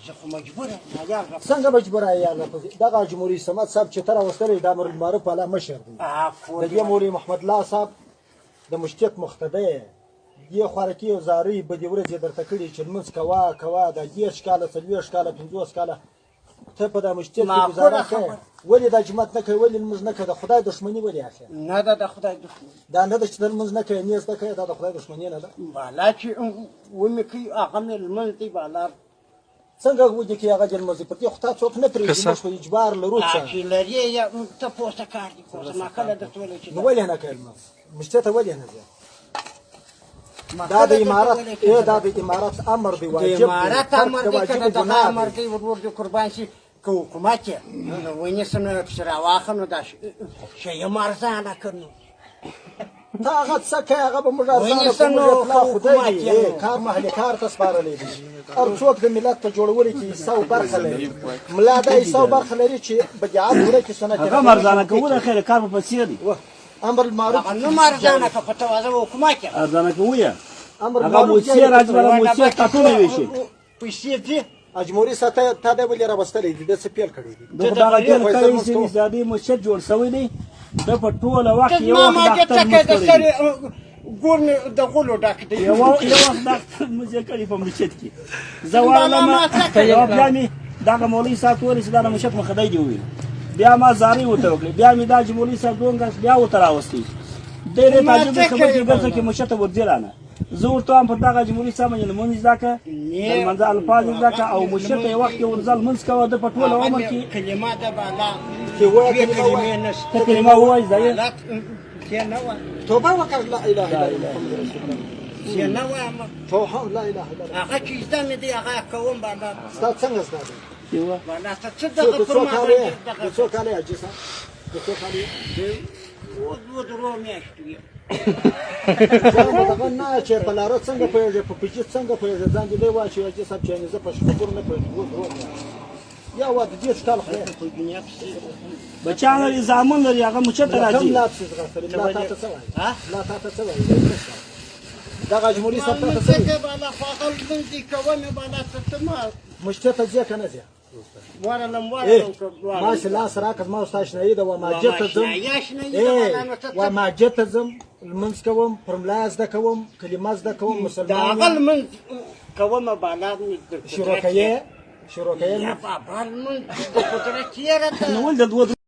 زه خو مجبور یم. څنګه مجبوره یې یاره؟ دغه جمهوري صمد صاحب چې ته راوستلی د امرالمعروف والا مشر دی، د دې مولوي محمد الله صاحب د مشتیت مقتدی دې خوارکي او زارۍ بدې ورځې درته کړي چې لمونځ کوه دا 30 کاله 40 کاله 50 کاله ته په دا مشتیت کې ګزاره کوې، ولې دا جومات نه کوې، ولې لمونځ نه کوې؟ د خدای دښمني ولې اخر؟ نه ده د خدای دښمني، دا نه ده چې ته لمونځ نه کوې نیز نه کوې، دا د خدای دښمني نه ده. بالا چې ومې کوي هغه مې لمونځ دی بالا. څنګه ودې کې هغه لمونځ دی؟ په دې خو تا څوک نه پرېږدي، موږ په اجبار لرو. چې لرې یا ته پوسته کار دي پوسته ما کله درته ویلی چې نو ولې نه کوې لمونځ؟ مشتیته ولې نه ځې؟ دا د امارت دا د امارت امر دی، واجب دی. د امارت امر دی که د دغه امر دی ورور دې قربان شي که حکومت یې نو ونیسم نو پسې راواخلم نو دا شیم ارزانه کړ نو ته هغه څه کوې هغه به موږ ارزانه کړو. پلا خدای دی کار محلي کار ته سپارلی دی. هر څوک د ملت په جوړولو کې حصه او برخه لري. ملا دا حصه او برخه لري چې بدعت ورکړي، سنت هغه هم ارزانه کول خیر کار په پیسې دی. امر المعروف هغه نوم ارزانه که په توازه حکومت یې ارزانه کوو یې هغه موسیې راځي بله موسیې ټاټونه ویشي. پیسې دي جمهوري ساته تا دی ولې راوستلی دي؟ د څه پیل کړی دی؟ د خو دغه پیل کړی چې نظامي مسجد جوړ شوی دی، د په ټوله وخت یو وخت د اختر لمونځ کړی دی. ګور مې د غولو ډک دی. یو وخت د اختر لمونځ یې کړی په مسجد کې. زه ورغلم یوه بیا مې دغه مولوي صاحب ته وویل چې دا د مشت مخدی دې وویل، بیا ما زارۍ ورته وکړې، بیا مې دا چې مولوي صاحب دونګه بیا ورته راوستی. ډېرې تعجبې خبرې چې دلته کې مشته ورځي رانه. زه ورته وایم پر دغه جمهوري صاحب باندې لمونځ زده کړه، د لمانځه الفاظ زده کړه او مشته یې وخت کې ورځه لمونځ کوه. د په ټول عمر کې کلمه ده بالا چې وایه کلمې نشته. ته کلمه ووایه زه یې چې نه وه توبه وکړه لا اله الا الله محمد رسول الله. چې نه وایم توحید لا اله الا الله. هغه چې زده مې دی هغه کوم بالا. ستا څنګه زده دی؟ بالا ته څه دغه پر ما د څو کاله یې حاجي صاحب؟ د څو کاله یې؟ دوه درو میاشتې وي. دغه نه چې په لاره څنګه پوهېږې، په پیچي څنګه پوهېږې؟ ځان دې دی واچوي حاجي صاحب چې یعنې زه په خبرو نه پوهېږم. یا وا د 10 کال خدای په دنیا پسې بچیان لري، زامن لري، هغه مچته کوم راځي. لا پسې ځغاستلی؟ ملا تا ته څه وایي؟ ملا تا ته څه وایي؟ دغه جمهوري صاحب تا ته څه وایي؟ بالا خو هغه لمونځ دې کوه مې بالا ته ما مشتې ته ځې که نه ځې؟ ورلم ما چې لاس راکړ ما ستا اشنایي ده، وماجد ته ځم وماجد ته ځم لمونځ کوم، پر ملا زده کوم، کلمه زده کوم، مسلمان د هغه لمونځ کومه بالا شروع کوې بابا لمونځ د قدرت یې راته نو ولې د دوه